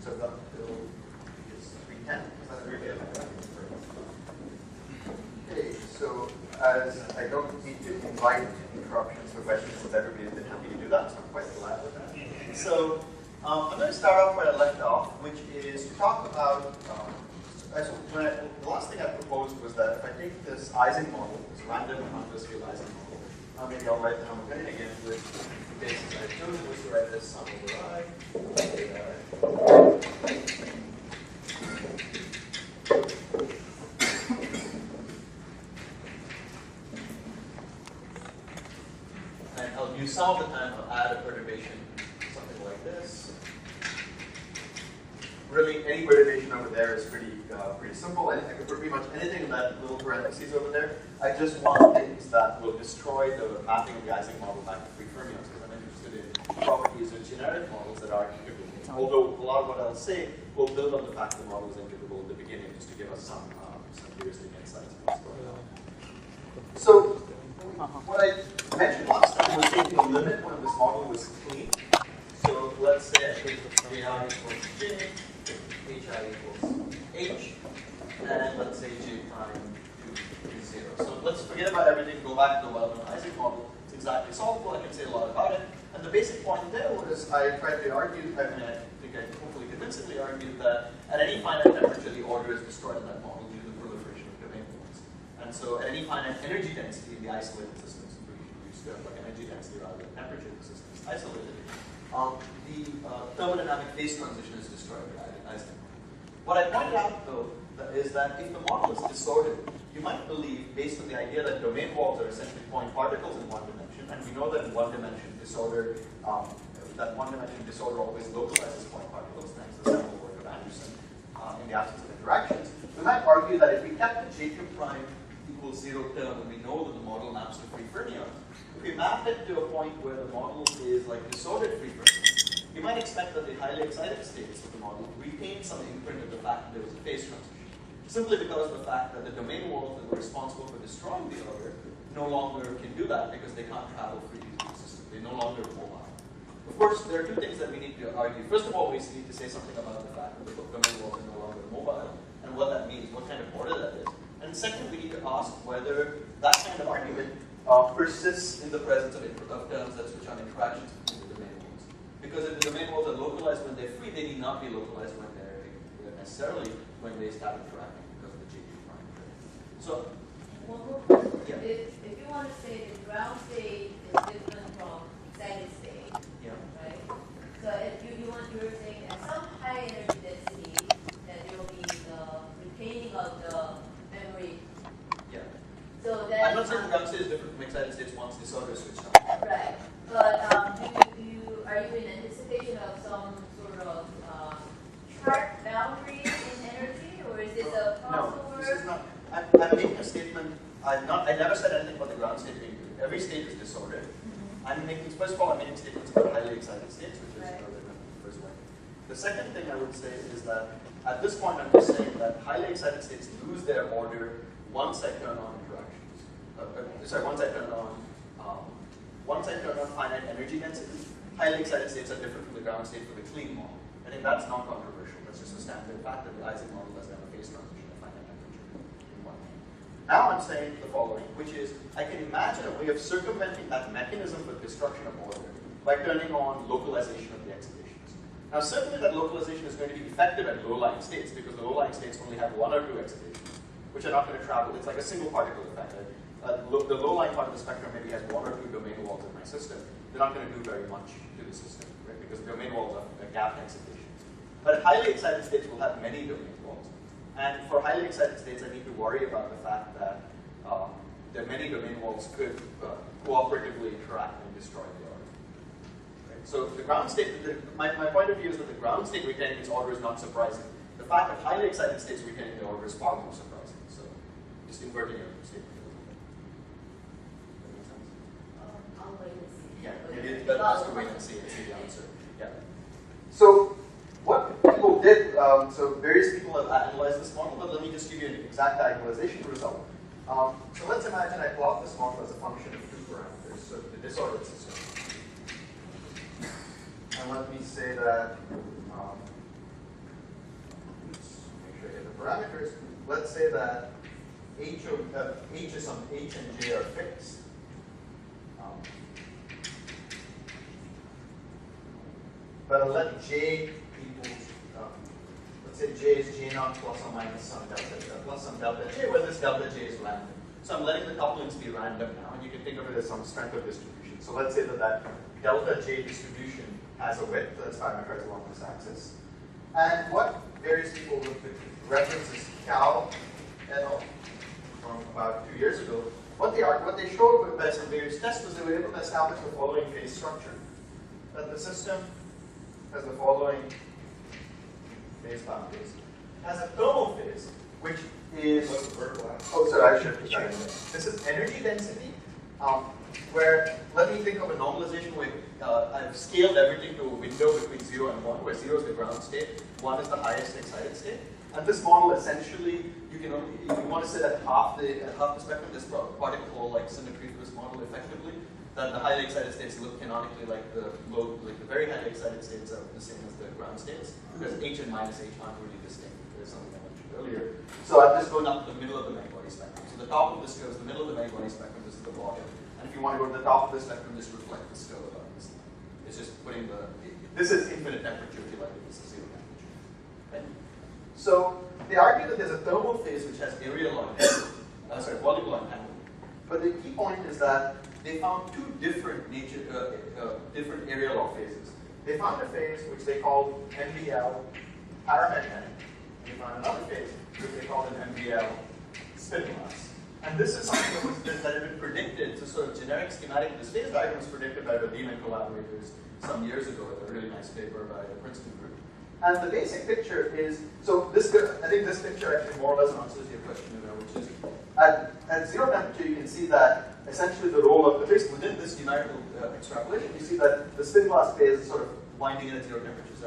So the bill is 310. Is that okay? Okay, so as I don't need to invite interruptions or questions, since everybody's been happy to do that, so I'm quite glad with that. So I'm going to start off where I left off, which is to talk about, the last thing I proposed was that if I take this Ising model, this random non-scale Ising model, maybe I'll write the Hamiltonian again with the basis I've chosen, was to write this sum over I. And I'll use some of the time, I'll add a perturbation, something like this. Really, any perturbation over there is pretty simple. I can put pretty much anything in that little parentheses over there. I just want things that will destroy the mapping of the Ising model back to free fermions, because I'm interested in properties of generic models that are integrable. Although a lot of what I'll say will build on the fact the model is integrable at the beginning, just to give us some heuristic insights. So, what I mentioned last time was taking a limit when this model was clean. So let's say I take Ji equals J, Hi equals H, and let's say J prime is 0. So let's forget about everything, go back to the well-known Ising model. It's exactly solvable, I can say a lot about it. And the basic point there was I tried to argue, I think I hopefully convincingly argued that at any finite temperature, the order is destroyed in that model due to the proliferation of domain walls. And so at any finite energy density in the isolated systems, we used to have like energy density rather than temperature in the system is isolated, the thermodynamic phase transition is destroyed by Ising. What I pointed out, though, is that if the model is disordered, you might believe, based on the idea that domain walls are essentially point particles in one dimension, and we know that in one-dimension disorder, always localizes point particles, thanks to the sample work of Anderson, in the absence of interactions. We might argue that if we kept the Jacob prime equals 0 term, and we know that the model maps to free fermions, if we map it to a point where the model is like disordered free fermions, you might expect that the highly excited states of the model retain some imprint of the fact that there was a phase transition, simply because of the fact that the domain walls that were responsible for destroying the order no longer can do that because they can't travel freely through the system. They no longer mobile. Of course, there are two things that we need to argue. First of all, we need to say something about the fact that the domain walls are no longer mobile and what that means, what kind of order that is. And second, we need to ask whether that kind of argument persists in the presence of terms that switch on interactions between the domain walls. Because if the domain walls are localized when they're free, they need not be localized when they're necessarily when they start interacting because of the JQ prime. So, one more question. Yeah. If you want to say the ground state is different from excited state, yeah. right? So if you're saying at some high energy density, that there will be the retaining of the memory. Yeah. So that I'm not saying the ground state is different from excited states once disorder is switched on. right. But are you in anticipation of some sort of sharp boundary in energy, or is this a crossover? No, this is not. I'm making a statement. I never said anything about the ground state being good. Every state is disordered. I'm making, first of all, I'm making statements about highly excited states, which is the first one. The second thing I would say is that at this point, I'm just saying that highly excited states lose their order once I turn on interactions. Once I turn on finite energy density, highly excited states are different from the ground state for the clean model. I think that's not controversial. That's just a standard fact that the Ising model doesn't have a phase transition at finite temperature in one. Now I'm saying the following, which is I can imagine a way of circumventing that mechanism for destruction of order by turning on localization of the excitations. Now certainly that localization is going to be effective at low-lying states because the low-lying states only have one or two excitations, which are not going to travel. It's like a single particle effect. The low-lying part of the spectrum maybe has one or two domain walls in my system. They're not going to do very much to the system, right? Because the domain walls are gapped excitations. But highly excited states will have many domain walls. And for highly excited states, I need to worry about the fact that the many domain walls could cooperatively interact and destroy the order. Right? So the ground state, my point of view is that the ground state retaining its order is not surprising. The fact that highly excited states retaining the order is far more surprising. So just inverting your statement. I'll wait and see. Yeah, maybe it's better just to wait and see the answer. Yeah. So what people did, so various people have analyzed this model, but let me just give you an exact diagonalization result. So let's imagine I plot this model as a function of two parameters, so the disordered system. 2 system. And let me say that parameters, let's say that H and J are fixed. But I'll let J equals, let's say J is J naught plus or minus some delta J, where this delta J is random. So I'm letting the couplings be random now, and you can think of it as some strength of distribution. So let's say that that delta J distribution has a width that's parameterized along this axis. And what various people with references Cal et al. From about 2 years ago, what they showed by some various tests was they were able to establish the following phase structure. That the system has the following phase boundaries. It has a thermal phase, which is oh sorry, I should put that in there. This is energy density, where let me think of a normalization where I've scaled everything to a window between 0 and 1, where 0 is the ground state, 1 is the highest excited state. And this model essentially, you can only, if you want to say that half the spectrum, this particle-like symmetry for this model effectively, that the highly excited states look canonically like the very highly excited states are the same as the ground states, because H and minus H aren't really distinct. There's something I mentioned earlier. So I'm just going up to the middle of the many-body spectrum. So the top of this curve is the middle of the many-body spectrum, this is the bottom. And if you want to go to the top of the spectrum, just reflect this curve about this line. It's just putting this is infinite temperature if you like, this is 0 temperature. Right? So they argue that there's a thermal phase which has area law volume law entanglement. But the key point is that they found two different different area law phases. They found a phase which they called MBL paramagnetic. They found another phase which they called an MBL spin glass. And this is something that had been predicted, so sort of generic schematic. This phase diagram was predicted by the Beam and collaborators some years ago with a really nice paper by the Princeton group. And the basic picture is, so this, I think this picture actually more or less answers your question, which is at 0 temperature you can see that essentially the role of, at least within this numerical extrapolation, you see that the spin glass phase is sort of winding in at 0 temperatures.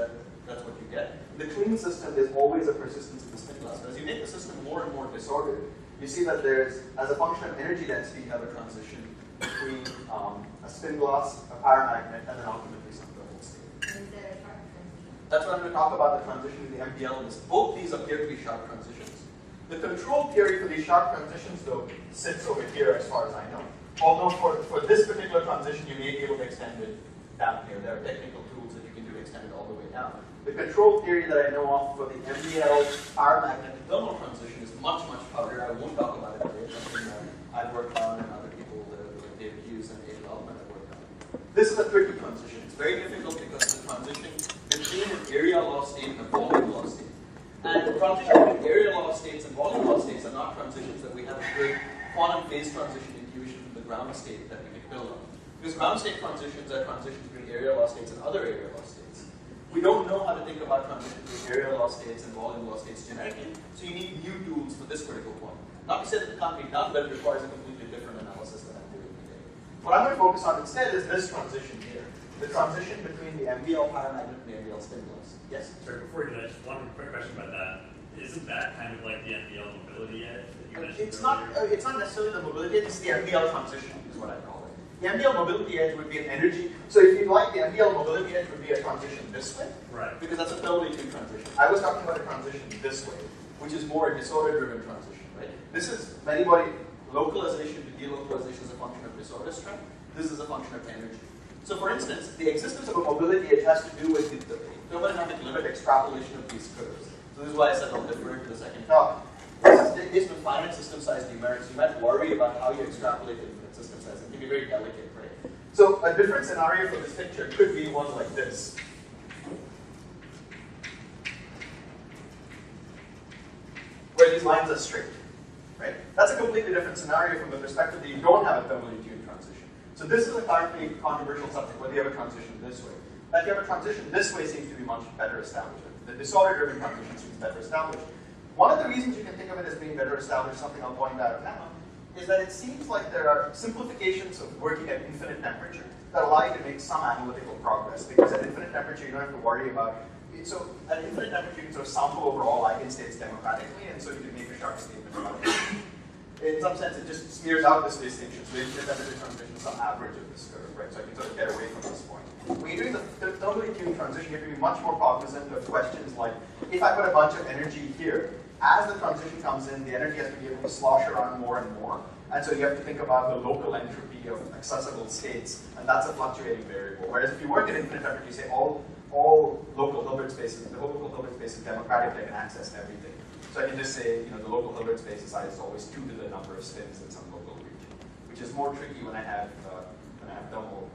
That's what you get. In the clean system, there's always a persistence of the spin glass. But as you make the system more and more disordered, you see that there's, as a function of energy density, you have a transition between a spin glass, a paramagnet, and then ultimately some thermal state. Is there a sharp transition? That's what I'm going to talk about, the transition to the MBL. Both these appear to be sharp transitions. The control theory for these sharp transitions, though, sits over here as far as I know. Although for this particular transition, you may be able to extend it down here. There are technical tools that you can do to extend it all the way down. The control theory that I know of for the MBL paramagnet thermal transition is much, much harder. I won't talk about it today. It's something that I've worked on and other people, like David Hughes and Abe Altman, have worked on. This is a tricky transition. It's very difficult because it's a transition between an area law state and a volume law state. And the transition between area law states and volume law states are not transitions that we have a good quantum phase transition intuition from the ground state that we can build on. Because ground state transitions are transitions between area law states and other area law states. We don't know how to think about transitions between area law states and volume law states generically, so you need new tools for this critical point. Not to say that it can't be done, but it requires a completely different analysis than I'm doing today. What I'm going to focus on instead is this transition here. The transition between the MBL paramagnet and the MBL spin glass. Yes? Sorry, before you do that, just one quick question about that. Isn't that kind of like the MBL mobility edge that you mentioned earlier? It's not necessarily the mobility edge, it's the MBL transition is what I call it. The MBL mobility edge would be an energy, so if you like, the MBL mobility edge would be a transition this way. Right. Because that's a totally new transition. I was talking about a transition this way, which is more a disorder-driven transition, right? This is many-body localization to delocalization as a function of disorder strength. This is a function of energy. So for instance, the existence of a mobility edge has to do with the thermodynamic limit extrapolation of these curves. So this is why I said I'll defer to the second talk. This is based on finite system size numerics. You might worry about how you extrapolate infinite system size. It can be very delicate, right? So a different scenario for this picture could be one like this. Where these lines are straight, right? That's a completely different scenario from the perspective that you don't have a thermally tuned transition. So this is a currently controversial subject, whether you have a transition this way. If you have a transition this way seems to be much better established. The disorder-driven transition seems better established. One of the reasons you can think of it as being better established, something I'll point out now, is that it seems like there are simplifications of working at infinite temperature that allow you to make some analytical progress. Because at infinite temperature, you don't have to worry about. So at infinite temperature, you can sort of sample over all eigenstates democratically, and so you can make a sharp statement about it. in some sense, it just smears out this distinction. So the infinite temperature transition is some average of this curve, right? So I can sort of get away from this point. When you're doing the thermally tuned transition, you have to be much more cognizant of questions like, if I put a bunch of energy here, as the transition comes in, the energy has to be able to slosh around more and more. And so you have to think about the local entropy of accessible states, and that's a fluctuating variable. Whereas if you work at infinite temperature, you say all local Hilbert spaces, the whole local Hilbert space is democratic, they can access everything. So I can just say, the local Hilbert space size is always 2 to the number of spins in some local region, which is more tricky when I have local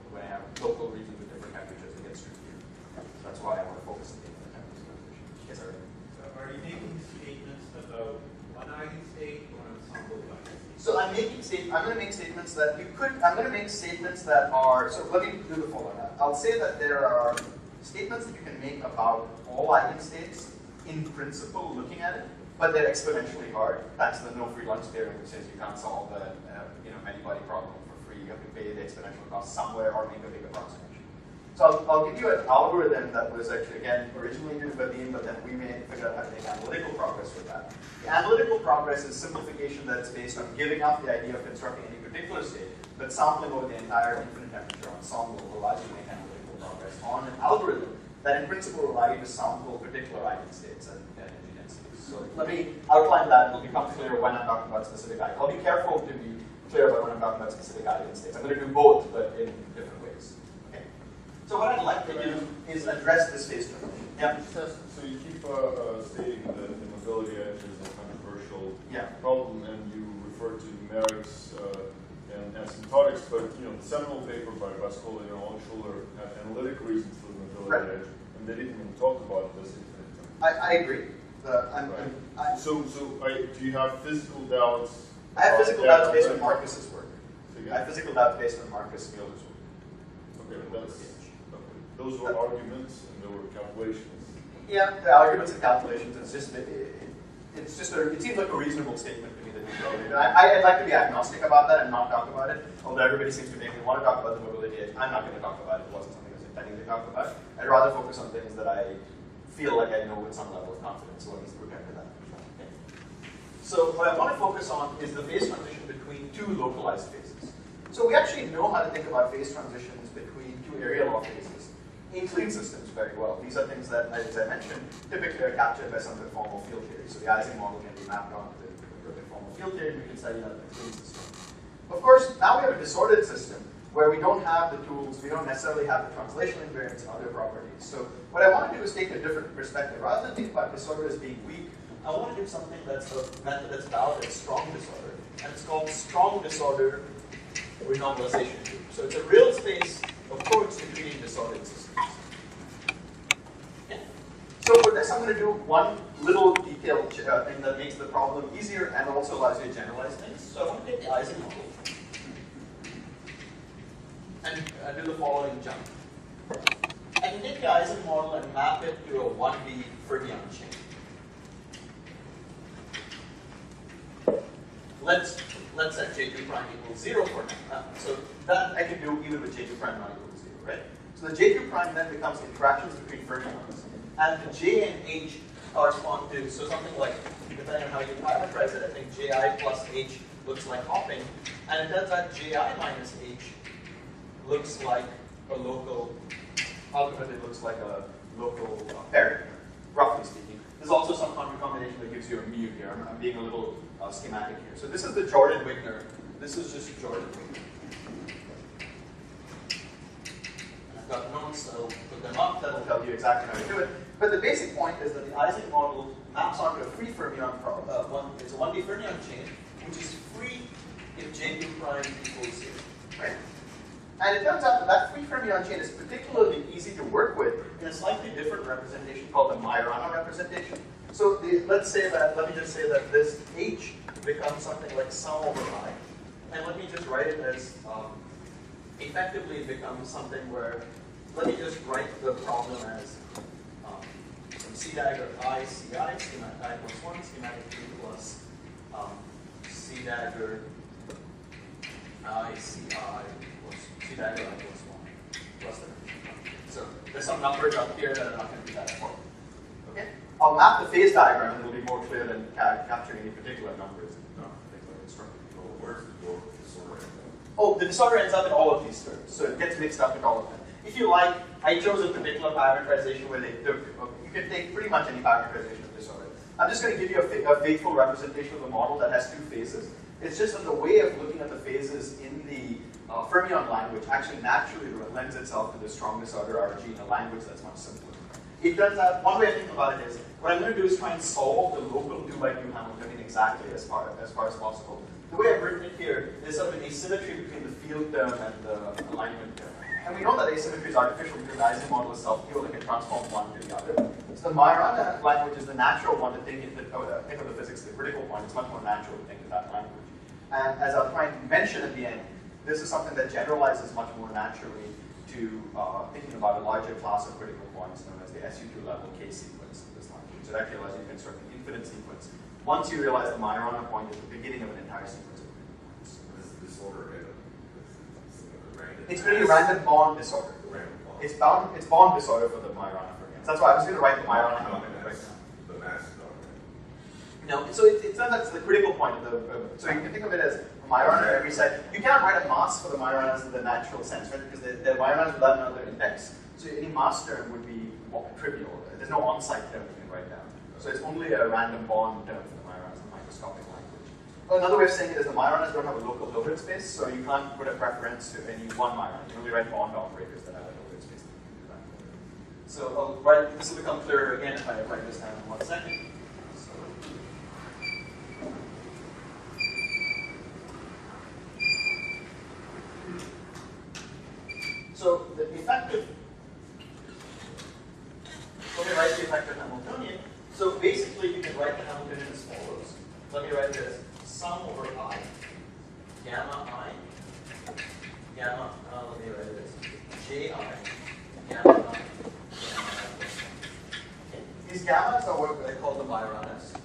regions with different temperatures. It gets trickier. So that's why I want to focus on the infinite temperature transition. Yes, sir. So are you making statements about one eigenstate or an ensemble of eigenstates? So I'm going to make statements that I'm going to make statements that are, so let me do the following. I'll say that there are statements that you can make about all eigenstates in principle looking at it, but they're exponentially hard, thanks to the no free lunch theorem, which says you can't solve the many-body problem for free. You have to pay the exponential cost somewhere or make a big approximation. So I'll give you an algorithm that was actually, again, originally used by Dean, but then we figured out how to make analytical progress with that. The analytical progress is simplification that's based on giving up the idea of constructing any particular state, but sampling over the entire infinite temperature ensemble allows you to make analytical progress on an algorithm that in principle will allow you to sample particular eigenstates and energy densities. So let me outline that, and it'll become clear when I'm talking about specific eigenstates. I'll be careful to be clear about when I'm talking about specific eigenstates. I'm going to do both, but in different ways. Okay. So what I'd like to do is address this phase transition. Yeah. So you keep stating that the mobility edge is a controversial problem, and you refer to numerics and asymptotics, but the seminal paper by Bascoli and Olschuler had analytic reasons for the mobility edge, and they didn't even talk about this infinite temperature. I agree. Do you have physical doubts? I have physical doubts based on Marcus's work. I have physical doubts based on Marcus Mueller's work. Okay, those were arguments and there were calculations. Yeah, the arguments and calculations. It seems like a reasonable statement to me that you wrote it. I'd like to be agnostic about that and not talk about it. Although everybody seems to make me want to talk about the mobility edge, I'm not going to talk about it. It wasn't something I was intending to talk about. I'd rather focus on things that I feel like I know with some level of confidence. So let me prepare for that. Okay. So what I want to focus on is the phase transition between two localized phases. So we actually know how to think about phase transitions between two area law phases in clean systems very well. These are things that, as I mentioned, typically are captured by some conformal field theory. So the Ising model can be mapped onto the conformal field theory, and we can study that in a clean system. Of course, now we have a disordered system where we don't have the tools, we don't necessarily have the translational invariants and other properties. So what I want to do is take a different perspective. Rather than think about disorder as being weak, I want to do something that's a method that's valid as strong disorder. And it's called strong disorder renormalization. So it's a real space of codes in treating disordered systems. Okay. So for this, I'm going to do one little detailed thing that makes the problem easier and also allows you to generalize things. So I want to take the Ising model and do the following jump. I can take the Ising model and map it to a 1D Fermion chain. Let's set J2 prime equals 0 for now. So that I can do even with J2 prime not equal to 0, right? So the J2 prime then becomes interactions between fermions. And the J and H correspond to, so something like, depending on how you parameterize it, I think Ji plus H looks like hopping. And it turns out Ji minus H looks like a local, ultimately looks like a local pairing, roughly speaking. There's also some combination that gives you a mu here. I'm being a little schematic here. So this is the Jordan-Wigner. This is just Jordan-Wigner. I've got notes, I'll put them up, that'll tell you exactly how to do it. But the basic point is that the Ising model maps onto a free fermion, it's a 1D fermion chain, which is free if J2 prime equals 0, right? And it turns out that that free fermion chain is particularly easy to work with in a slightly different representation called the Majorana representation. So let me just say that this H becomes something like sum over I. And let me just write it as, effectively it becomes something where, let me just write the problem as C dagger I, Ci, schematic I plus 1, schematic 2 plus C dagger I, Ci plus C dagger I plus 1 plus the. So there's some numbers up here that are not going to be that important. Okay? I'll map the phase diagram and it'll be more clear than capturing any particular numbers. No, things like instructions. where's the disorder end up? Oh, the disorder ends up in all of these terms, so it gets mixed up in all of them. If you like, I chose a particular parameterization where they took, you can take pretty much any parameterization of disorder. I'm just going to give you a faithful representation of the model that has two phases. It's just that the way of looking at the phases in the fermion language actually naturally lends itself to the strong disorder RG in a language that's much simpler. It turns out, one way of thinking about it is, what I'm going to do is try and solve the local 2x2 Hamiltonian exactly as far as possible. The way I've written it here, there's sort of an asymmetry between the field term and the alignment term. And we know that asymmetry is artificial because the Ising model is self-pure, it can transform one to the other. So the Majorana language is the natural one to think of the physics, the critical point. It's much more natural to think of that language. And as I'll try and mention at the end, this is something that generalizes much more naturally to thinking about a larger class of critical points known as the SU2 level K sequence in this language. It actually allows you to construct an infinite sequence. Once you realize the Majorana point is the beginning of an entire sequence of critical points. What is the disorder end up? It's going to be a random bond disorder. It's bond disorder for the Majorana fermions. That's why I was going to write the Majorana Hamiltonian right now. The mass is not No, so it's not that's the critical point of the. So you can think of it as a Majorana at every side. You cannot write a mass for the Majoranas in the natural sense, right? Because the Majoranas without another index. So any mass term would be trivial. There's no on-site term you can write down. So it's only a random bond term for the Majoranas in the microscopic language. Well, another way of saying it is the Majoranas don't have a local Hilbert space, so you can't put a preference to any one Majorana. You can only write bond operators that have a Hilbert space. So I'll write, this will become clearer again if I write this down in 1 second. So the effective, let me write the effective Hamiltonian. So basically you can write the Hamiltonian as follows. Let me write it as sum over I, gamma I, gamma, let me write it as ji, gamma I, gamma I. Okay. These gammas are what I call the Majoranas.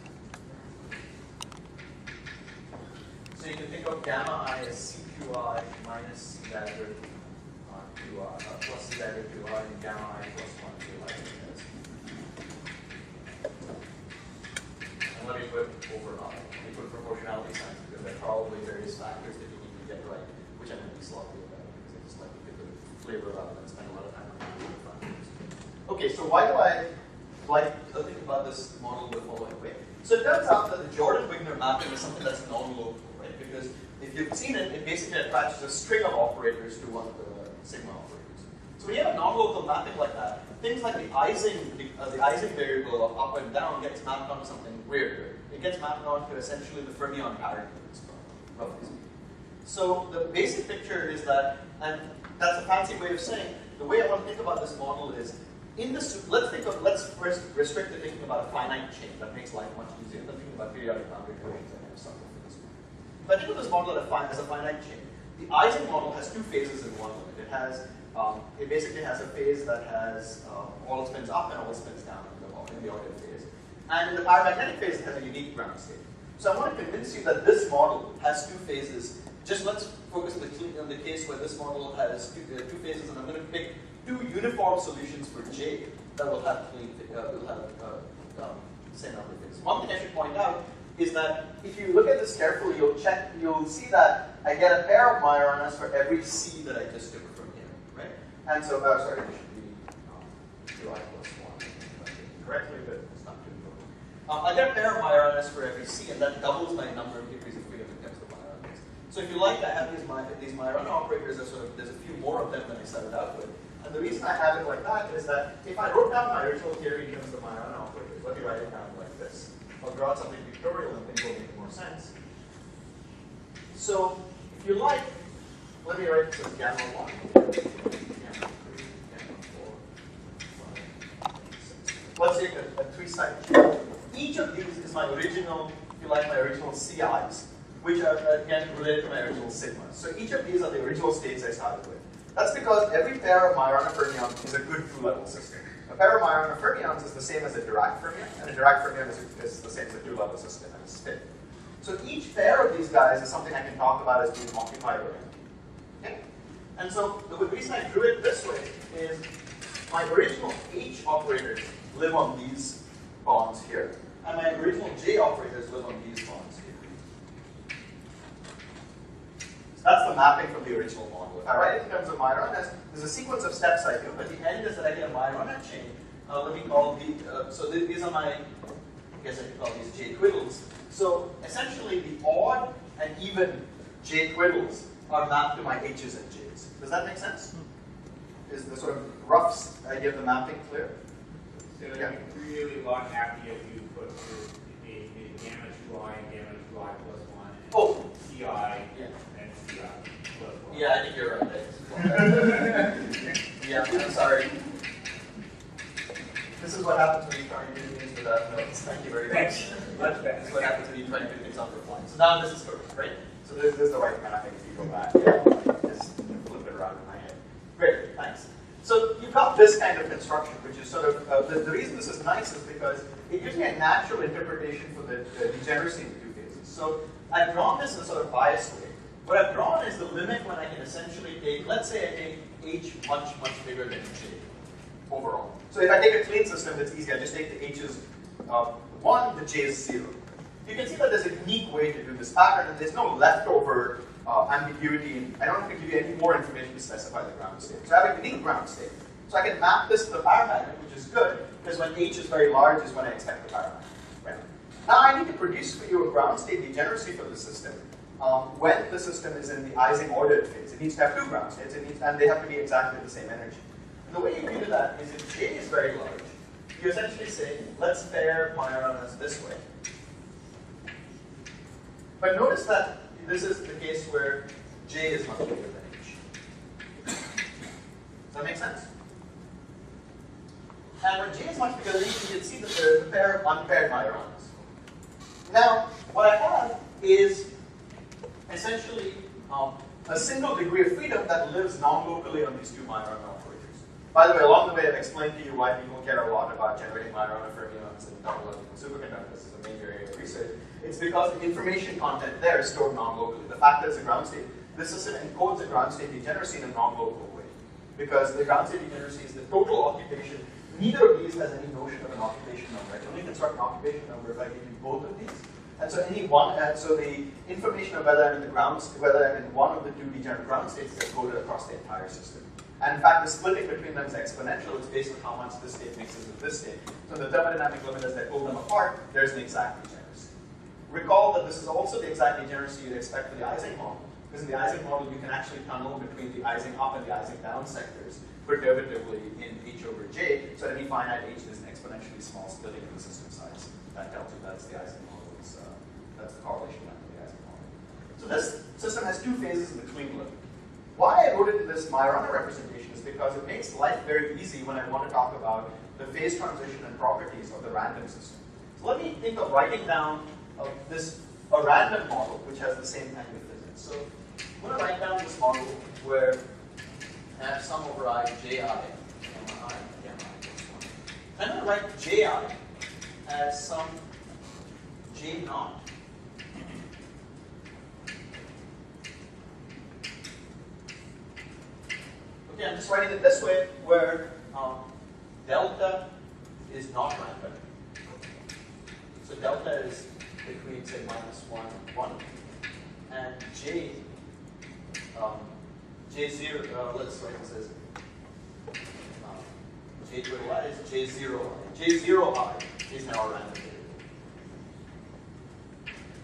So you can think of gamma I as CQI minus C dagger plus C dagger 2I and gamma I plus 1 2I. And let me put over I. Let me put proportionality signs because there are probably various factors that you need to get right, which I'm going to be sloppy about because I just like to get the flavor rather than spend a lot of time on the factors. Okay, so why do I like to think about this model the following way? So it turns out that the Jordan-Wigner mapping is something that's non-local, right? Because if you've seen it, it basically attaches a string of operators to one of the sigma operators. So when you have a non-local mapping like that, things like the Ising variable of up and down gets mapped onto something weirder. It gets mapped onto essentially the fermion parent, roughly speaking. So the basic picture is that, and that's a fancy way of saying, the way I want to think about this model is, in this, let's first restrict to thinking about a finite chain. That makes life much easier than thinking about periodic boundary equations and have something for this one. If I think of this model as a finite chain, the Ising model has two phases in one limit. It has, it basically has a phase that has all it spins up and all it spins down in the ordered phase. And in the paramagnetic phase, it has a unique ground state. So I want to convince you that this model has two phases. Just let's focus on the case where this model has two phases, and I'm going to pick two uniform solutions for J that will have same number of phases. One thing I should point out is that if you look at this carefully, you'll see that I get a pair of Majoranas for every C that I just took from here, right? And so, sorry, it should be 2I plus 1, correctly, but it's not too important. I get a pair of Majoranas for every C, and that doubles my number of degrees of freedom in terms of Majoranas. So if you like, I have these Majorana operators, there's a few more of them than I started out with. And the reason I have it like that is that if I wrote down my original theory in terms of Majorana operators, let me write it down like this. I'll draw out something pictorial and things will make more sense. So, if you like, let me write this as gamma 1, gamma 3, gamma 4, 5, 6. Let's take a three-sided chain. Each of these is my original, if you like, my original CIs, which are, again, related to my original sigmas. So each of these are the original states I started with. That's because every pair of Majorana fermions is a good two-level system. A pair of Majorana fermions is the same as a Dirac fermion, and a Dirac fermion is the same as a two-level system and a spin. So each pair of these guys is something I can talk about as being occupied or empty. Okay? And so the reason I drew it this way is my original H operators live on these bonds here, and my original J operators live on these bonds here. a mapping from the original model. If I write it in terms of Majorana, there's a sequence of steps I do, but the end is that I get a Majorana chain. Let me call the, so these are my, I guess I could call these J twiddles. So essentially the odd and even J twiddles are mapped to my H's and J's. Does that make sense? Is the sort of rough idea of the mapping clear? So it'd be really a lot happier if you put a gamma 2I and gamma 2I plus 1 and Oh. CI and CI plus 1. Yeah, I think you're right. Yeah, I'm sorry. This is what happens when you try and do things without notes. Thank you very much. Much better. This is what happens when you try and do things on the fly. So now this is correct, right? So this is the right mapping if you go back. Just flip it around in my head. Great, thanks. So you've got this kind of construction, which is sort of, the reason this is nice is because it gives me a natural interpretation for the degeneracy in the two phases. So I've drawn this in a sort of biased way. What I've drawn is the limit when I can essentially take, let's say I take H much, much bigger than J overall. So if I take a clean system, it's easy. I just take the H's 1, the J's 0. You can see that there's a unique way to do this pattern, and there's no leftover ambiguity. I don't have to give you any more information to specify the ground state. So I have a unique ground state. So I can map this to the paramagnet, which is good, because when H is very large is when I expect the paramagnet. Right? Now I need to produce for you a ground state degeneracy for the system when the system is in the Ising ordered phase. It needs to have two ground states, and they have to be exactly the same energy. And the way you do that is if J is very large, you essentially say, let's pair Majoranas this way. But notice that this is the case where J is much bigger than H. Does that make sense? And when J is much bigger than H, you can see that there's a pair of unpaired Majoranas. Now, what I have is essentially a single degree of freedom that lives non-locally on these two Majorana operators. By the way, along the way, I've explained to you why people care a lot about generating Majorana fermions and double electrical superconductors. This is a major area of research. It's because the information content there is stored non-locally. The fact that it's a ground state, this system encodes a ground state degeneracy in a non-local way. Because the ground state degeneracy is the total occupation. Neither of these has any notion of an occupation number. I can only construct an occupation number if I give you both of these. And so any one, and so the information of whether I'm in the grounds, whether I'm in one of the two degenerate ground states is encoded across the entire system. And in fact, the splitting between them is exponential. It's based on how much this state mixes with this state. So in the thermodynamic limit, as I pull them apart, there's an exact degeneracy. Recall that this is also the exact degeneracy you'd expect for the Ising model. Because in the Ising model, you can actually tunnel between the Ising up and the Ising down sectors perturbatively in H over J. So at any finite H, there's an exponentially small splitting of the system size. That tells you that's the Ising model's, that's the correlation line for the Ising model. So this system has two phases in the clean limit. Why I wrote it in this Majorana representation is because it makes life very easy when I want to talk about the phase transition and properties of the random system. So let me think of writing down a random model which has the same kind of physics. So I'm going to write down this model where I have sum over I, Ji, gamma I, gamma I plus 1. I'm going to write Ji as some J naught. Okay, I'm just writing it this way, where delta is not random. So delta is between, say, -1 and 1. And J0, let's write this as J twiddle I is J0I. J0I is now a random variable.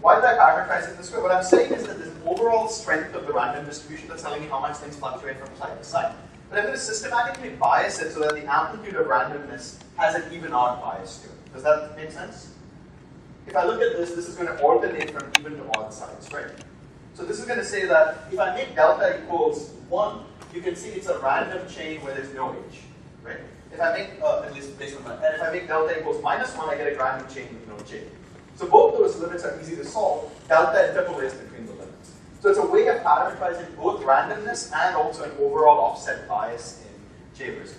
Why did I parameterize it this way? What I'm saying is that there's an overall strength of the random distribution that's telling me how much things fluctuate from side to side. But I'm going to systematically bias it so that the amplitude of randomness has an even-odd bias to it. Does that make sense? If I look at this, this is going to alternate from even to odd sides, right? So this is going to say that if I make delta equals 1, you can see it's a random chain where there's no H, right? If I make, at least based on that, and if I make delta equals -1, I get a random chain with no J. So both those limits are easy to solve. Delta interpolates between the limits. So it's a way of parameterizing both randomness and also an overall offset bias in J versus A.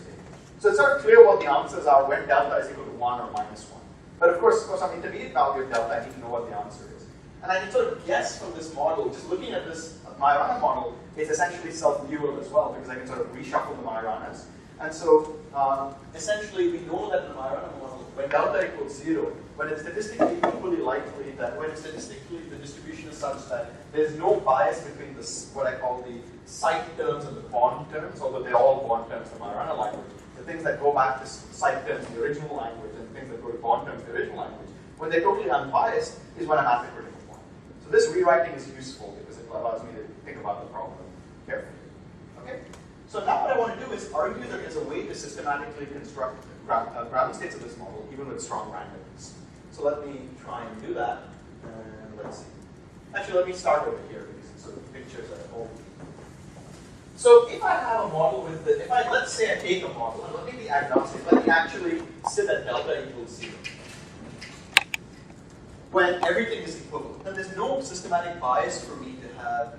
So it's not clear what the answers are when delta is equal to 1 or -1. But of course, for some intermediate value of delta, I need to know what the answer is. And I can sort of guess from this model, just looking at this Majorana model, it's essentially self-dual as well, because I can sort of reshuffle the Majoranas. And so essentially, we know that in the Majorana model, when delta equals 0, when it's statistically equally likely that when it's statistically the distribution is such that there's no bias between this, what I call the site terms and the bond terms, although they're all bond terms in Majorana language. The things that go back to site terms in the original language and things that go to bond terms in the original language, when they're totally unbiased, is when I have the critical point. So this rewriting is useful because it allows me to think about the problem carefully. Okay? So now what I want to do is argue that there's a way to systematically construct ground states of this model, even with strong randomness. So let me try and do that. And let's see. Actually, let me start over here because it's sort of pictures at home. So if I have a model with the, let's say I take a model, and let me be agnostic, let me actually sit at delta equals 0. When everything is equivalent, then there's no systematic bias for me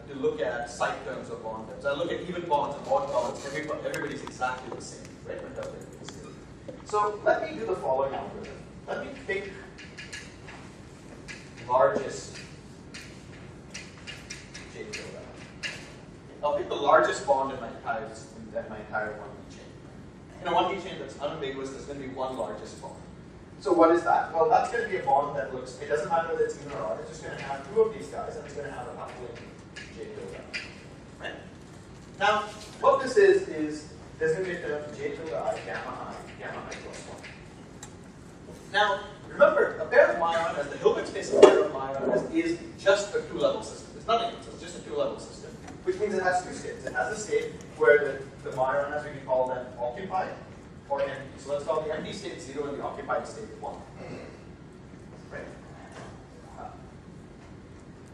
to look at site terms or bond terms. I look at even bonds and odd bonds, everybody's exactly the same, right, when delta equals 0. So let me do the following algorithm. Let me pick largest J tilde. I'll pick the largest bond in my entire 1D chain. In a 1D chain that's unambiguous, there's going to be one largest bond. So what is that? Well, that's going to be a bond that looks, it doesn't matter whether it's even or odd, it's just going to have two of these guys, and it's going to have a coupling J tilde. Right? Now, what this is there's going to be a term J tilde I, gamma I plus 1. Now, remember, a pair of Majoranas, the Hilbert space of a pair of Majoranas is just a two-level system. It's nothing else, it's just a two-level system, which means it has two states. It has a state where the Majoranas, we can call them occupied or empty. So let's call the empty state 0 and the occupied state 1. Right?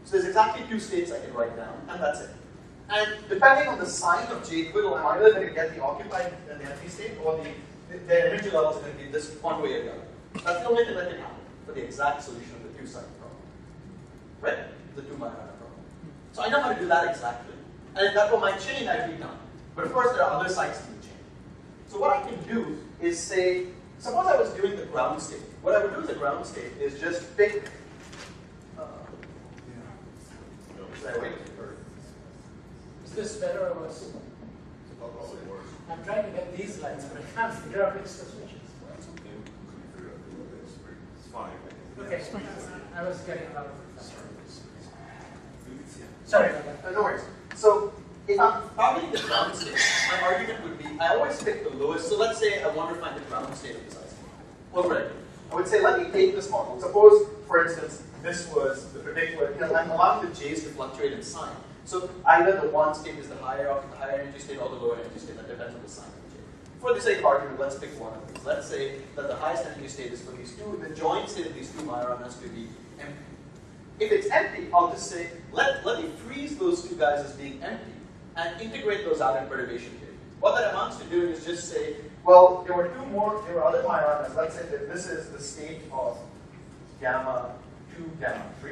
So there's exactly two states I can write down, and that's it. And depending on the sign of J twiddle, I'm either going to get the occupied and the empty state, or their energy levels are going to be this one way or the other. That's the only thing that can happen for the exact solution of the two-sided problem. Right? The two-Majorana problem. So I know how to do that exactly. And if that were my chain, I'd be done. But of course, there are other sites in the chain. So what I can do is say, suppose I was doing the ground state. What I would do as a ground state is just pick. Should I wait? Is this better or worse? I'm trying to get these lines, but I can't figure out which the switch is. It's fine. Okay, I was getting a lot of it. Sorry about that. No worries. So if I'm targeting the ground state, my argument would be I always pick the lowest. So let's say I want to find the ground state of this ice. What would I do? I would say let me take this model. Suppose, for instance, this was the particular, because I'm allowing the J's to fluctuate in sign. So either the one state is the higher energy state or the lower energy state. That depends on the sign of the J. For the sake of argument, let's pick one of these. Let's say that the highest energy state is for these two. The joint state of these two Majoranas could be empty. If it's empty, I'll just say, let me freeze those two guys as being empty and integrate those out in perturbation theory. What that amounts to doing is just say, well, there were other Majoranas. Let's say that this is the state of gamma 2, gamma 3.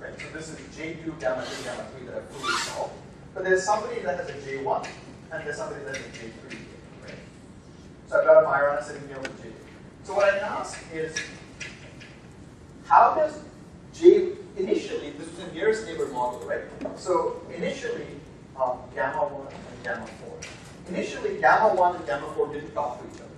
Right? So this is J2, gamma 2, gamma 3 that I've fully solved. But there's somebody that has a J1, and there's somebody that has a J3. Right? So I've got a Majorana sitting here with J2. So what I can ask is, how does initially, this was a nearest neighbor model, right? So initially, gamma 1 and gamma 4. Initially, gamma 1 and gamma 4 didn't talk to each other.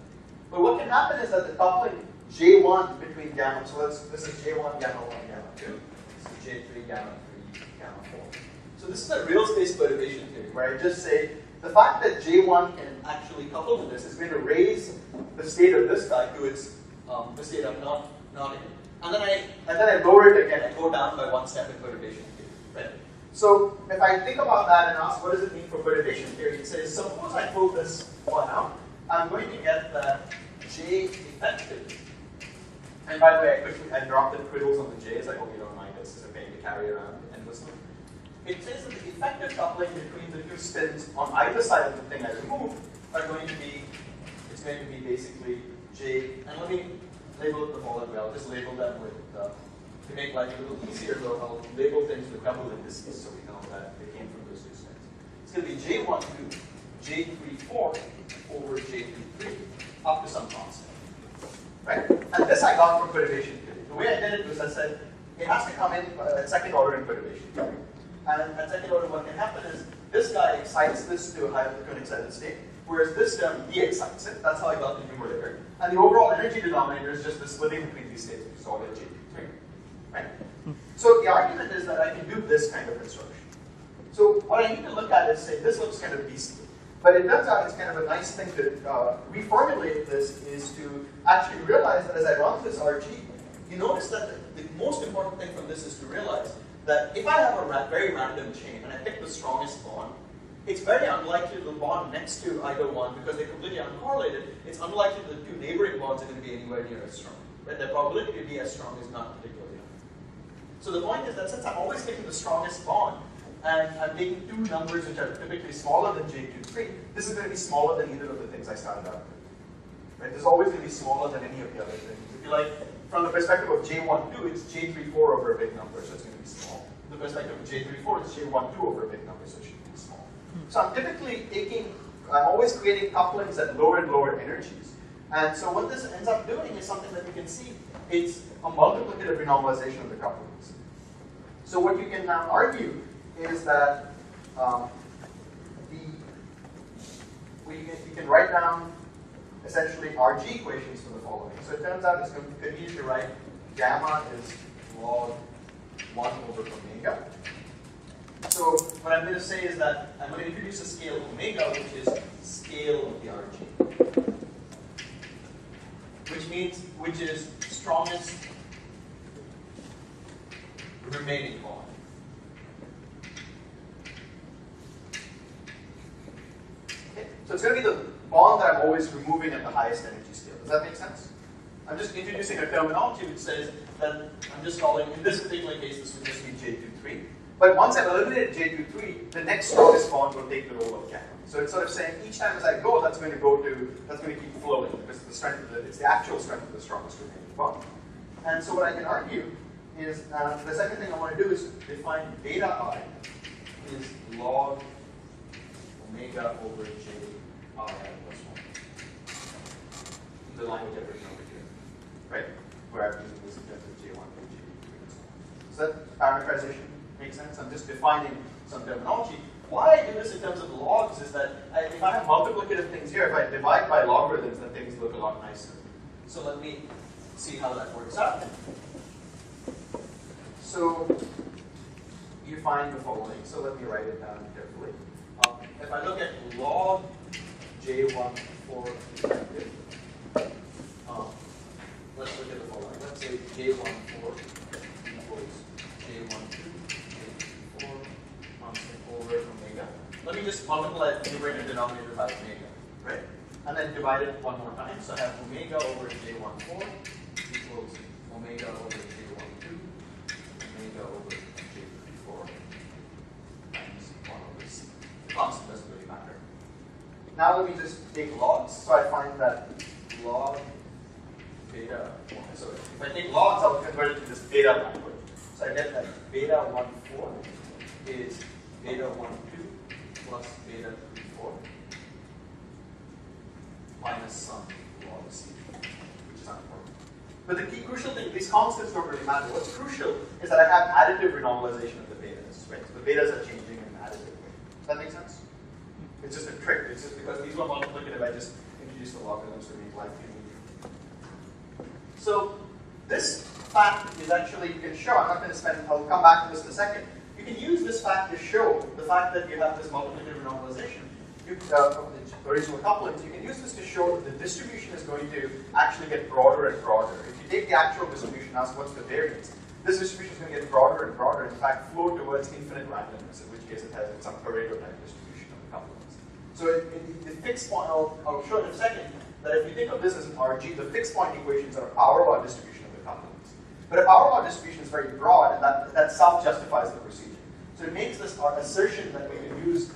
But what can happen is that the coupling J1 between gamma, so this is J1, gamma 1, gamma 2. This is J3, gamma 3, gamma 4. So this is a real space perturbation theory, where I just say, the fact that J1 can actually couple to this is going to raise the state of this guy to its the state of not in. And then I lower it again. I go down by one step in perturbation theory. Right? So if I think about that and ask what does it mean for perturbation theory, it says suppose I pull this one out, I'm going to get that J effective. And by the way, I dropped the twiddles on the J's. I hope you don't mind this. It's a pain to carry around endlessly. It says that the effective coupling between the two spins on either side of the thing I removed are going to be, it's going to be basically J, and let me label the following way. I'll just label them with, to make life a little easier, though, I'll label things with double indices so we know that they came from those two spins. It's going to be J12, J34 over J23 up to some constant. Right? And this I got from perturbation theory. The way I did it was I said, it has to come in at second order in perturbation theory. And at second order, what can happen is this guy excites this to a higher excited state. whereas this term de-excites it. That's how I got the numerator. And the overall energy denominator is just the splitting between these states, which is all at J3, right? So the argument is that I can do this kind of instruction. So what I need to look at is say, this looks kind of beastly. But it turns out it's kind of a nice thing to reformulate this is to actually realize that as I run this RG, you notice that the most important thing from this is to realize that if I have a very random chain and I pick the strongest bond, it's very unlikely the bond next to either one, because they're completely uncorrelated, it's unlikely the two neighboring bonds are going to be anywhere near as strong. Right? The probability to be as strong is not particularly high. So the point is that since I'm always picking the strongest bond, and I'm taking two numbers which are typically smaller than J23, this is going to be smaller than either of the things I started out with. Right? This is always going to be smaller than any of the other things. If you like, from the perspective of J12, it's J34 over a big number, so it's going to be small. From the perspective of J34, it's J12 over a big number, so it should be small. So I'm typically I'm always creating couplings at lower and lower energies. And so what this ends up doing is something that you can see, it's a multiplicative renormalization of the couplings. So what you can now argue is that you can write down essentially RG equations for the following. So it turns out it's going to be convenient to write gamma is log 1 over omega. So what I'm going to say is that I'm going to introduce a scale omega, which is scale of the RG, which is strongest remaining bond. Okay, so it's going to be the bond that I'm always removing at the highest energy scale. Does that make sense? I'm just introducing a terminology which says that I'm just calling, in this particular case, this would just be J23. But once I've eliminated J23, the next strongest bond will take the role of gamma. So it's sort of saying each time as I go, that's going to keep flowing because it's the actual strength of the strongest remaining bond. And so what I can argue is the second thing I want to do is define beta I is log omega over J I plus 1. The language I've written over here, right? Where I'm using this in terms of J1 and J2. So that parametrization makes sense? I'm just defining some terminology. Why I do this in terms of logs is that if I have multiplicative things here, if I divide by logarithms, then things look a lot nicer. So let me see how that works out. So you find the following. So let me write it down carefully. If I look at log J14 effective, let's look at the following. Let's say J14 equals J12, J4 constant over omega. Let me just multiply the numerator and denominator by omega, right? And then divide it one more time. So I have omega over J14 equals omega over J12, omega over J34 times 1 over C. The constant doesn't really matter. Now let me just take logs. So I find that log beta, so if I take logs, I'll convert it to this beta language. So I get that beta 14 is beta 12 plus beta 34 minus some log C, which is unimportant. But the key crucial thing, these constants don't really matter. What's crucial is that I have additive renormalization of the betas, right? So the betas are changing in an additive way. Does that make sense? It's just a trick. It's just because these were multiplicative, I just introduced the logarithms to make life easier. So this fact is actually, you can show, I'm not going to spend, I'll come back to this in a second. You can use this fact to show the fact that you have this multiplicative renormalization of the original couplings. You can use this to show that the distribution is going to actually get broader and broader. If you take the actual distribution and ask what's the variance, this distribution is going to get broader and broader, in fact flow towards infinite randomness, in which case it has some Pareto type distribution of the couplings. So the fixed point, I'll show in a second, that if you think of this as an RG, the fixed point equations are a power law distribution of the couplings. But a power law distribution is very broad, and that self-justifies the procedure. So it makes this assertion that we can use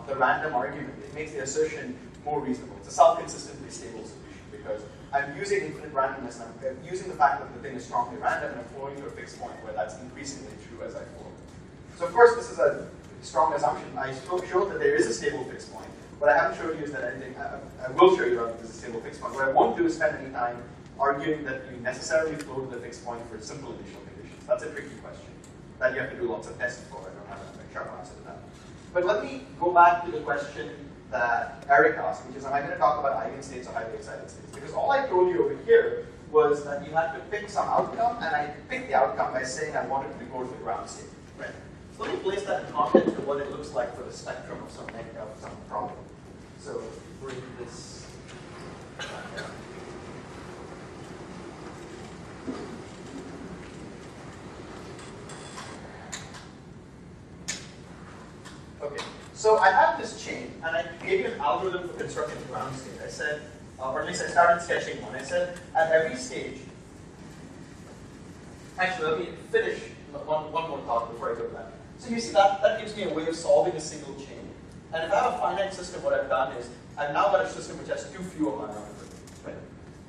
the random argument, it makes the assertion more reasonable. It's a self-consistently stable solution because I'm using infinite randomness, and I'm using the fact that the thing is strongly random, and I'm flowing to a fixed point where that's increasingly true as I flow. So of course, this is a strong assumption. I showed that there is a stable fixed point. What I haven't showed you is that anything, I will show you that there's a stable fixed point. What I won't do is spend any time arguing that you necessarily flow to the fixed point for simple initial conditions. That's a tricky question that you have to do lots of tests for. I don't have a sharp answer to that. But let me go back to the question that Eric asked, which is, am I going to talk about eigenstates or highly excited states? Because all I told you over here was that you had to pick some outcome, and I picked the outcome by saying I wanted to go to the ground state. Right? So let me place that in context of what it looks like for the spectrum of some problem. So bring this back down. Okay, so I have this chain, and I gave you an algorithm for constructing the ground state. I said, or at least I started sketching one. I said, at every stage, actually, let me finish one more thought before I go to that. So you see that gives me a way of solving a single chain. And if I have a finite system, what I've done is, I've now got a system which has too few of my fermions, right?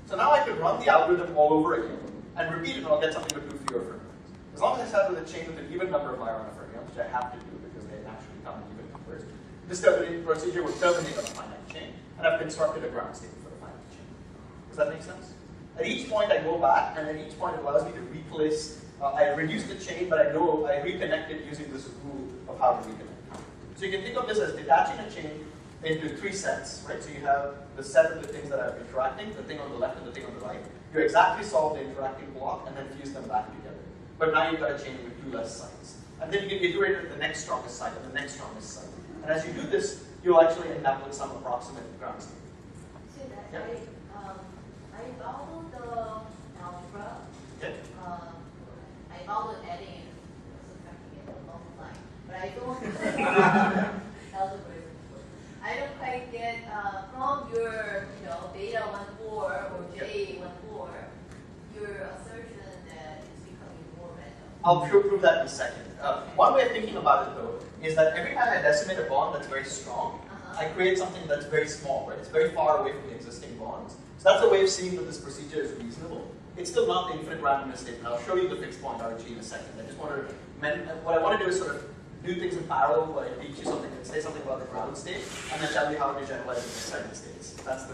So now I could run the algorithm all over again, and repeat it, and I'll get something with too fewer fermions. As long as I start with a chain with an even number of fermions, which I have to do because they naturally come in even numbers, this procedure will terminate on a finite chain, and I've constructed a ground state for the finite chain. Does that make sense? At each point I go back, and at each point it allows me to replace, I reduce the chain, but I know I reconnect it using this rule of how to reconnect. So you can think of this as detaching a chain into 3 sets, right? So you have the set of the things that are interacting, the thing on the left and the thing on the right. You exactly solve the interacting block and then fuse them back together. But now you've got a chain with 2 less sides. And then you can iterate at the next strongest side and the next strongest side. And as you do this, you'll actually end up with some approximate ground state. So that Yep. I followed the algebra. Yep. I followed adding and subtracting and multiplying, but I don't. Algebra is important. I don't quite get from your beta 1,4 or J 1,4 your assertion that it's becoming more random. I'll prove that in a second. One way of thinking about it, though, is that every time I decimate a bond that's very strong, I create something that's very small, right? It's very far away from the existing bonds. So that's a way of seeing that this procedure is reasonable. It's still not the infinite randomness statement. I'll show you the fixed point RG in a second. I just want to, what I want to do is sort of do things in parallel where I teach you something and say something about the ground state, and then tell you how to generalize the excited states. That's the.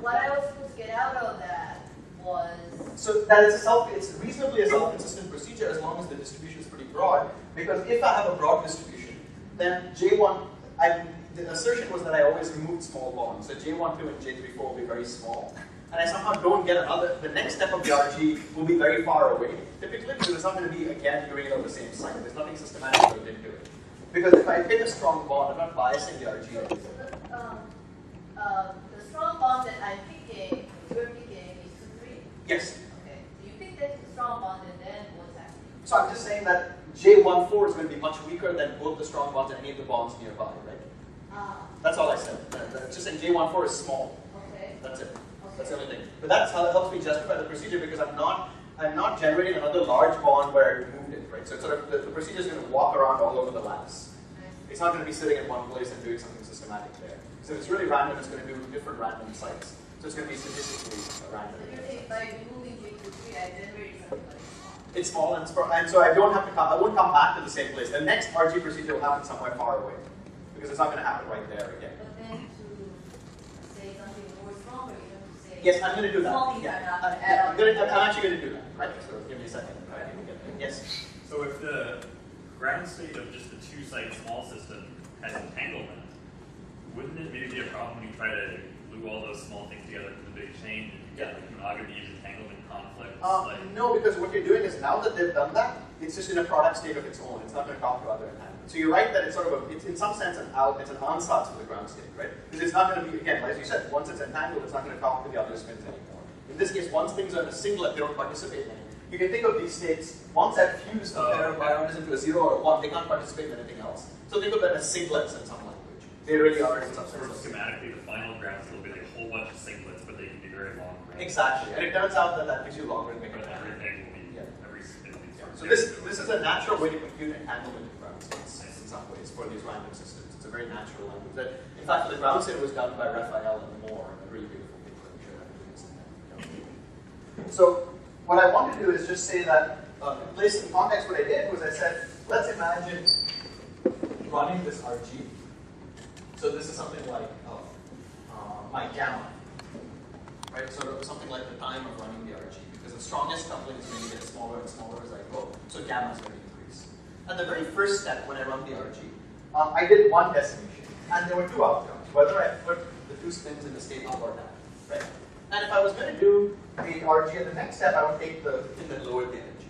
What I was supposed to get out of that was. So that it's reasonably a self-consistent procedure as long as the distribution is pretty broad. Because if I have a broad distribution, then J1, the assertion was that I always removed small bonds. So J12 and J34 will be very small. And I somehow don't get the next step of the RG will be very far away, typically, because it's not going to be, again, doing it on the same site. There's nothing systematic built into it. Because if I pick a strong bond, I'm not biasing the RG. The strong bond that I'm picking, you're picking is 2, 3? Yes. Okay. So you pick that strong bond and then what's happening? So I'm just saying that J14 is going to be much weaker than both the strong bonds and any of the bonds nearby, right? That's all I said. Just saying J14 is small. Okay. That's it. That's the only thing. But that's how it helps me justify the procedure because I'm not generating another large bond where I removed it, right? So it's sort of the procedure is going to walk around all over the lattice. It's not going to be sitting in one place and doing something systematic there. So if it's really random, it's going to do different random sites. So it's going to be statistically random. So you're saying by removing J23, I generated something like small. It's small and so I won't come back to the same place. The next RG procedure will happen somewhere far away because it's not going to happen right there again. But then to say something more stronger, you have to say. Yes, I'm going to do that. Small things Yeah. are not add up. I'm actually going to do that. Right. So give me a second. Yes. So if the ground state of just the 2-site small system has entanglement, wouldn't it maybe be a problem when you try to glue all those small things together in the big chain and you get like monogamies, entanglement, conflicts? No, because what you're doing is now that they've done that, it's just in a product state of its own. It's not going to talk to other entanglements. So you're right that it's sort of it's in some sense it's an ansatz for the ground state, right? Because it's not going to be, again, as you said, once it's entangled, it's not going to talk to the other spins anymore. In this case, once things are in a singlet, they don't participate in it. You can think of these states, once I've fused a pair of biometers into a 0 or a 1, they can't participate in anything else. So think of them as singlets in some language. They really are in some Sort of sense. schematically, the final ground state will be like a whole bunch of singlets, but they can be very long. Right? Exactly. And it turns out that that gives you logarithmic But entanglement. everything will be, every spin will be sort of So this is a natural way to compute entanglement in ground states in some ways for these random systems. It's a very natural language. That, in fact, the ground state was done by Raphael and Moore, a really beautiful paper. I'm sure that So what I want to do is just say that, in place in context, what I did was I said, let's imagine running this RG. So this is something like my gamma, right? So something like the time of running the RG, because the strongest coupling is going to get smaller and smaller as I go. So gamma is going to increase. And the very first step when I run the RG, I did one decimation, and there were 2 outcomes. whether I put the two spins in the state up or down, right? And if I was going to do the RG at the next step, I would take the thing that lowered the energy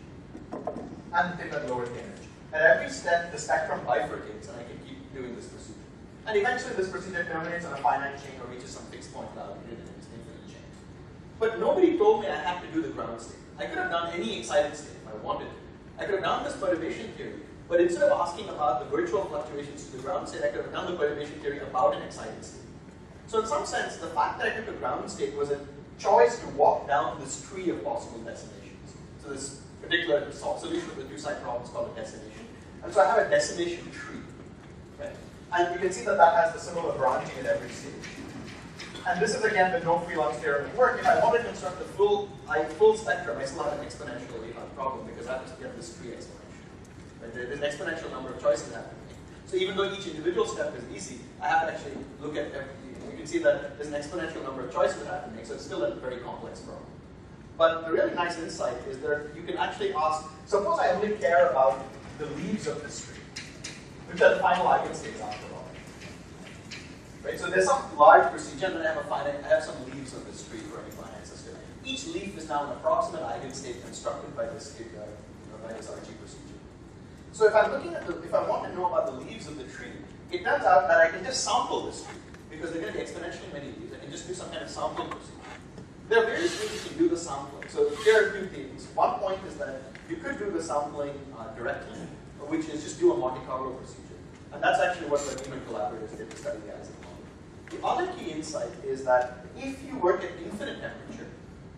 and the thing that lowered the energy. At every step, the spectrum bifurcates, and I can keep doing this procedure. And eventually, this procedure terminates on a finite chain or reaches some fixed point cloud in an infinite chain. But nobody told me I had to do the ground state. I could have done any excited state if I wanted to. I could have done this perturbation theory, but instead of asking about the virtual fluctuations to the ground state, I could have done the perturbation theory about an excited state. So in some sense, the fact that I took a ground state was a choice to walk down this tree of possible destinations. So this particular solution of the two-side problem is called a destination. And so I have a destination tree. Right? And you can see that that has the symbol of branching at every stage. And this is again the no free lunch theorem at work. If I want to construct the full spectrum, I still have an exponentially hard problem because I have to get this tree exponential. Right? There's an exponential number of choices I have to make. So even though each individual step is easy, I have to actually look at every. You can see that there's an exponential number of choices I have to make, so it's still a very complex problem. But the really nice insight is that you can actually ask, suppose I only care about the leaves of this tree, which are the final eigenstates after all. Right? So there's some large procedure, and then I have some leaves of this tree for any finite system. Each leaf is now an approximate eigenstate constructed by this RG procedure. So if I'm looking at if I want to know about the leaves of the tree, it turns out that I can just sample this tree, because they're going to be exponentially many leaves. I can just do some kind of sampling procedure. There are various ways you can do the sampling. So here are two things. One point is that you could do the sampling directly, which is just do a Monte Carlo procedure. And that's actually what the Neiman collaborators did to study the Isaac model. The other key insight is that if you work at infinite temperature,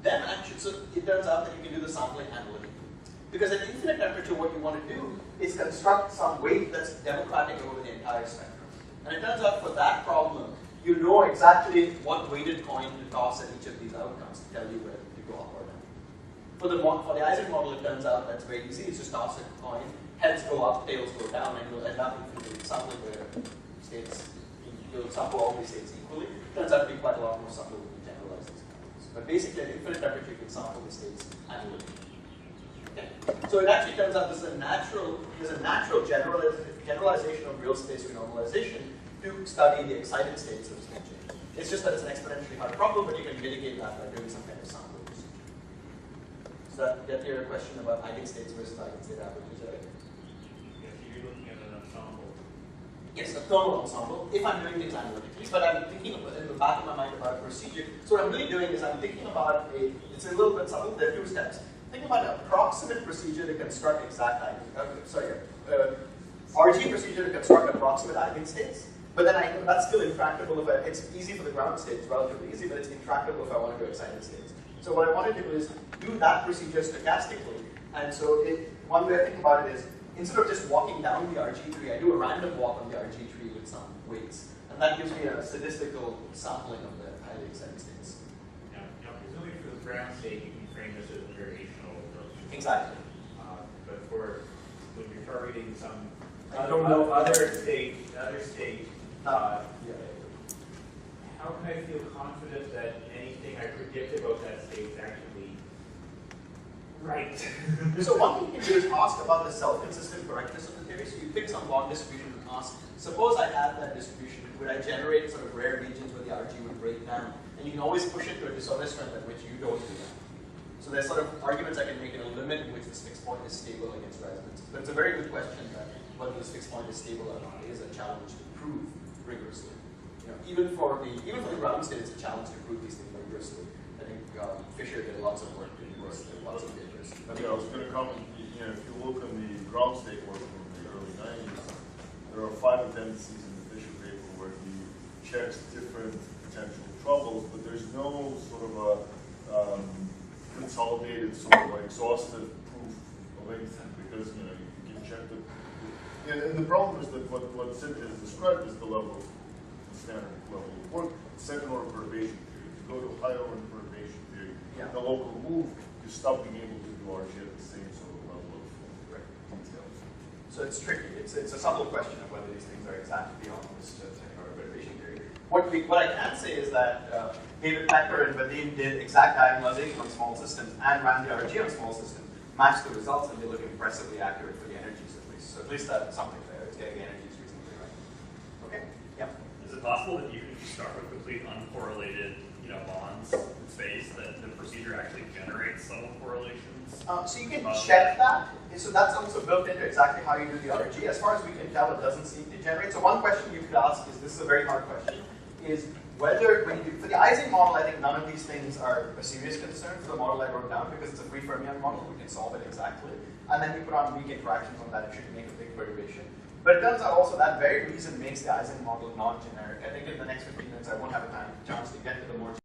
then actually, so it turns out that you can do the sampling analytically. Because at infinite temperature, what you want to do is construct some weight that's democratic over the entire spectrum. And it turns out for that problem, you know exactly what weighted coin to toss at each of these outcomes to tell you where to go up or down. For the Isaac model, it turns out that's very easy. It's just toss a coin, heads go up, tails go down, and you'll end up with sampling where states, you'll sample all these states equally. It turns out to be quite a lot more subtle when you generalize these models. But basically, at infinite temperature, you can sample the states analytically. Okay. So it actually turns out there's a natural generalization of real space renormalization to study the excited states of state change. It's just that it's an exponentially hard problem, but you can mitigate that by doing some kind of sample procedure. Does that get to your question about eigenstates versus eigenstate averages, Eric? Yes, you're looking at an ensemble. Yes, a thermal ensemble, if I'm doing things analytically, but I'm thinking in the back of my mind about a procedure. So what I'm really doing is I'm thinking about it's a little bit subtle, there are two steps. Think about an approximate procedure to construct exact RG procedure to construct approximate eigenstates. But then I know that's still intractable it's easy for the ground state, it's relatively easy, but it's intractable if I want to do excited states. So what I want to do is do that procedure stochastically. And so one way I think about it is, instead of just walking down the RG tree, I do a random walk on the RG tree with some weights. And that gives me a statistical sampling of the highly excited states. Now, presumably for the ground state, you can frame this as a variational approach. Exactly. But when you're targeting some other state, how can I feel confident that anything I predict about that state is actually right? So one thing you can do is ask about the self-consistent correctness of the theory. So you pick some log distribution and ask, suppose I had that distribution, would I generate sort of rare regions where the RG would break down? And you can always push it to a disorder strength at which you don't do that. So there's sort of arguments I can make in a limit in which this fixed point is stable against resonance. But it's a very good question that whether this fixed point is stable or not is a challenge to prove rigorously. You know, even for the ground state, it's a challenge to prove these things rigorously. I think Fisher did lots of work doing this, lots of papers. Yeah, I was going to comment. If you look in the ground state work from the early 90s, there are 5 appendices in the Fisher paper where he checks different potential troubles, but there's no sort of a consolidated, sort of exhaustive proof of anything, because you can check the. And the problem is that what Cynthia has described is the level of the standard level of work, second order perturbation theory. To go to higher order perturbation theory, the local move, you stop being able to do RG at the same sort of level of detail. So it's tricky. It's a subtle question of whether these things are exactly beyond this second order perturbation theory. What I can say is that David Pecker and Vadim did exact diagonalization on small systems and ran the RG on small systems, matched the results, and they look impressively accurate for the energies at least. So at least that's something there. It's getting the energies reasonably right. Okay? Yeah. Is it possible that even if you start with complete uncorrelated, bonds in space, that the procedure actually generates subtle correlations? So you can check that. So that's also built into exactly how you do the RG. As far as we can tell, it doesn't seem to generate. So one question you could ask is, this is a very hard question, is whether, when you do, for the Ising model, I think none of these things are a serious concern for the model I wrote down, because it's a free fermion model, we can solve it exactly. And then you put on weak interactions on that, it should make a big perturbation. But it turns out also that very reason makes the Ising model non-generic. I think in the next 15 minutes I won't have a chance to get to the more